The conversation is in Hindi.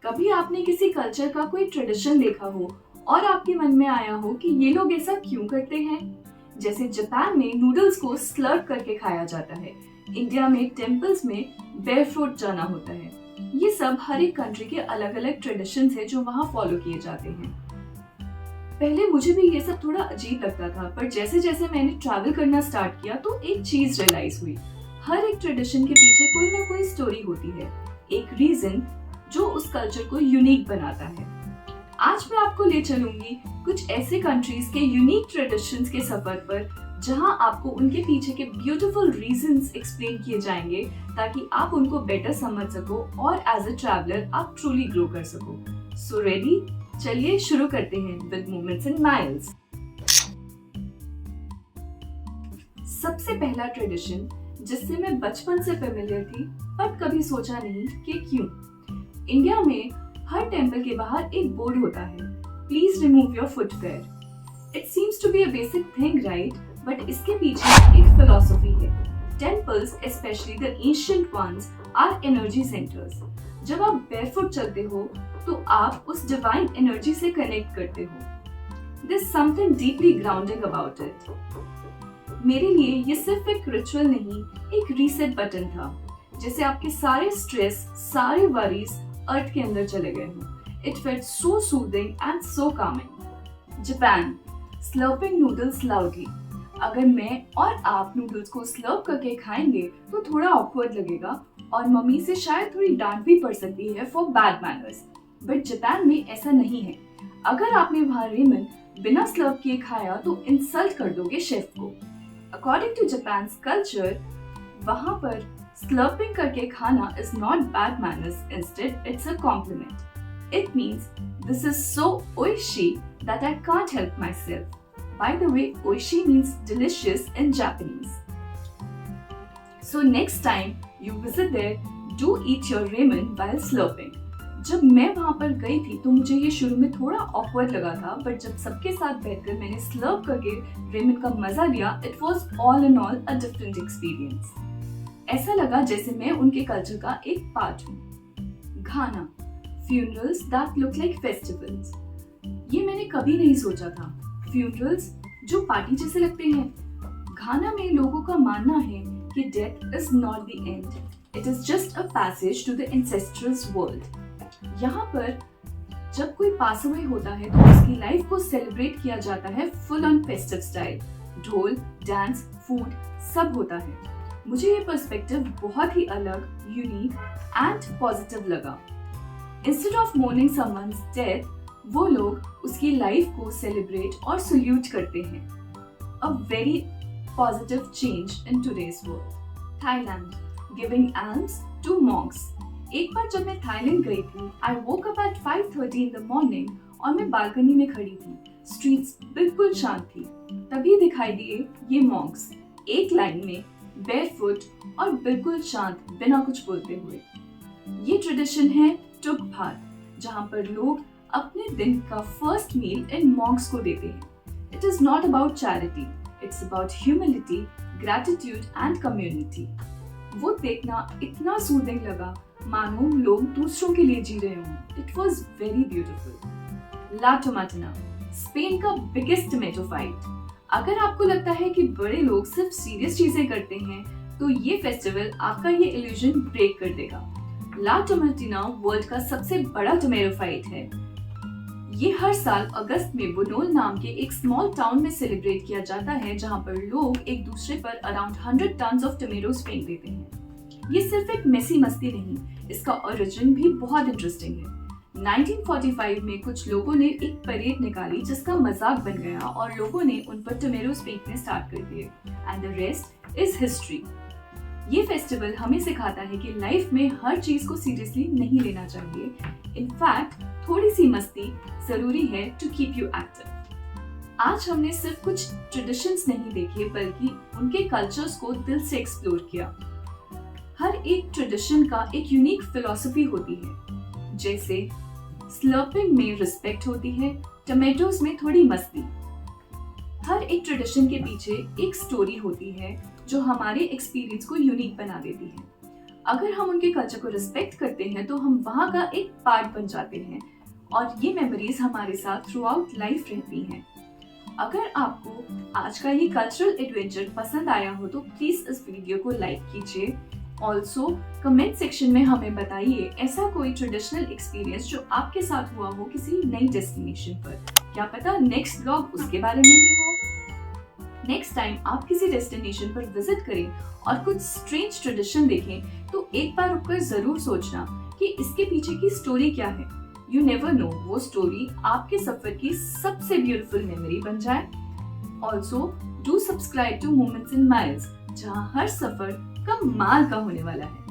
कभी आपने किसी कल्चर का कोई ट्रेडिशन देखा हो और आपके मन में आया हो कि ये लोग ऐसा क्यों करते हैं? जैसे जापान में नूडल्स को स्लर्प करके खाया जाता है, इंडिया में टेम्पल्स में बेयरफुट जाना होता है। ये सब हर एक कंट्री के अलग अलग ट्रेडिशंस है जो वहाँ फॉलो किए जाते हैं। पहले मुझे भी ये सब थोड़ा अजीब लगता था, पर जैसे जैसे मैंने ट्रैवल करना स्टार्ट किया तो एक चीज रियलाइज हुई। हर एक ट्रेडिशन के पीछे कोई ना कोई स्टोरी होती है, एक रीजन जो उस कल्चर को यूनिक बनाता है। आज मैं आपको ले चलूंगी कुछ ऐसे कंट्रीज के यूनिक ट्रेडिशंस के सफर पर, जहां आपको उनके पीछे के ब्यूटीफुल रीजंस एक्सप्लेन किए जाएंगे ताकि आप उनको बेटर समझ सको और एज अ ट्रैवलर आप ट्रूली ग्रो कर सको। So ready? चलिए शुरू करते हैं विद मोमेंट्स एंड माइल्स। सबसे पहला ट्रेडिशन जिससे मैं बचपन से फेमिलियर थी पर कभी सोचा नहीं कि क्यों। इंडिया में हर टेंपल के बाहर एक बोर्ड होता है, please remove your footwear. It seems to be a basic thing, right? But इसके पीछे एक फिलॉसफी है। Temples, specially the ancient ones, are energy centres. जब आप बेयरफुट चलते हो तो आप उस डिवाइन एनर्जी से कनेक्ट करते हो। There's something deeply grounding about it. मेरे लिए ये सिर्फ एक रिचुअल नहीं, एक रीसेट बटन था, जैसे आपके सारे स्ट्रेस, सारे वरीज अर्थ के अंदर चले गए हों। It felt so soothing and so calming. Japan, slurping noodles loudly. अगर मैं और आप नूडल्स को स्लर्प करके खाएंगे तो थोड़ा ऑकवर्ड लगेगा और मम्मी से शायद थोड़ी डांट भी पड़ सकती है for bad manners. But Japan में ऐसा नहीं है। अगर आपने वहाँ रेमन बिना स्लर्प किए खाया तो इंसल्ट कर दोगे शेफ को। अकॉर्डिंग टू जापान कल्चर, वहाँ पर स्लर्पिंग करके खाना is not bad manners, instead it's a compliment. It means this is so ओइशी that I can't help my self. By the way, oishi means delicious in Japanese. So next time you visit there, do eat your ramen while slurping. जब मैं वहाँ पर गई थी तो मुझे ये शुरू में थोड़ा awkward लगा था, बट जब सबके साथ बैठकर मैंने स्लर्प करके रेमन का मजा लिया, it was all in all a different experience. ऐसा लगा जैसे मैं उनके कल्चर का एक पार्ट हूँ। घाना, funerals that look like festivals. ये मैंने कभी नहीं सोचा था। फ्यूनरल्स जो पार्टी जैसे लगते हैं। घाना में लोगों का मानना है कि death is not the end, it is just a passage to the ancestrals world. यहाँ पर जब कोई पास अवे होता है तो उसकी लाइफ को सेलिब्रेट किया जाता है फुल ऑन फेस्टिव स्टाइल। ढोल, डांस, फूड सब होता है। मुझे ये पर्सपेक्टिव बहुत ही अलग, यूनिक एंड पॉजिटिव लगा। Instead of morning someone's death, वो लोग उसकी लाइफ को सेलिब्रेट और सल्यूट करते हैं। A very positive change in today's world. Thailand, giving alms to monks. एक बार जब मैं थाईलैंड गई थी, I woke up at 5:30 in the morning और मैं बालकनी में खड़ी थी। स्ट्रीट्स बिल्कुल शांत थी। तभी दिखाई दिए ये मॉन्क्स, एक लाइन में, बेयरफुट और बिल्कुल शांत, बिना कुछ बोलते हुए। ये ट्रेडिशन है टुक भात, जहाँ पर लोग अपने दिन का फर्स्ट मील इन मॉन्क्स को देते हैं। It is not about charity, it's about humility, gratitude and community. वो देखना इतना सूदिंग लगा, मानो लोग दूसरों के लिए जी रहे हों। It was very beautiful. La Tomatina, Spain का बिगेस्ट टोमेटो फाइट। अगर आपको लगता है कि बड़े लोग सिर्फ सीरियस चीजें करते हैं तो ये फेस्टिवल आपका ये इल्यूजन ब्रेक कर देगा। ला टोमाटिना वर्ल्ड का सबसे बड़ा टोमेटो फाइट है। ये हर साल अगस्त में बुनोल नाम के एक स्मॉल टाउन में सेलिब्रेट किया जाता है, जहाँ पर लोग एक दूसरे पर अराउंड 100 टन्स ऑफ टोमेटोज फेंक देते हैं। ये सिर्फ एक मेसी मस्ती नहीं, इसका ओरिजिन भी बहुत इंटरेस्टिंग है। 1945 में कुछ लोगों ने एक परेड निकाली जिसका मजाक बन गया और लोगों ने उन पर टोमेटोज फेंकने स्टार्ट कर दिए। And the rest is history. ये फेस्टिवल हमें सिखाता है कि लाइफ में हर चीज को सीरियसली नहीं लेना चाहिए। इनफैक्ट थोड़ी सी मस्ती जरूरी है टू कीप यू एक्टिव। आज हमने सिर्फ कुछ ट्रेडिशंस नहीं देखे, बल्कि उनके कल्चर्स को दिल से एक्सप्लोर किया। हर एक ट्रेडिशन का एक यूनिक फिलॉसफी होती है, जैसे स्लर्पिंग में रिस्पेक्ट होती है, टोमेटोज में थोड़ी मस्ती। हर एक ट्रेडिशन के पीछे एक स्टोरी होती है जो हमारे एक्सपीरियंस को यूनिक बना देती है। अगर हम उनके कल्चर को रिस्पेक्ट करते हैं तो हम वहाँ का एक पार्ट बन जाते हैं और ये मेमोरीज हमारे साथ थ्रू आउट लाइफ रहती हैं। अगर आपको आज का ये कल्चरल एडवेंचर पसंद आया हो तो प्लीज इस वीडियो को लाइक कीजिए। ऑल्सो कमेंट सेक्शन में हमें बताइए ऐसा कोई ट्रेडिशनल एक्सपीरियंस जो आपके साथ हुआ हो किसी नई डेस्टिनेशन पर। क्या पता नेक्स्ट ब्लॉग उसके बारे में ही हो। नेक्स्ट टाइम आप किसी डेस्टिनेशन पर विजिट करें और कुछ स्ट्रेंज ट्रेडिशन देखें तो एक बार रुककर जरूर सोचना कि इसके पीछे की स्टोरी क्या है। यू नेवर नो, वो स्टोरी आपके सफर की सबसे ब्यूटीफुल मेमोरी बन जाए। Also do subscribe two moments in miles, जहाँ हर सफर कमाल का होने वाला है।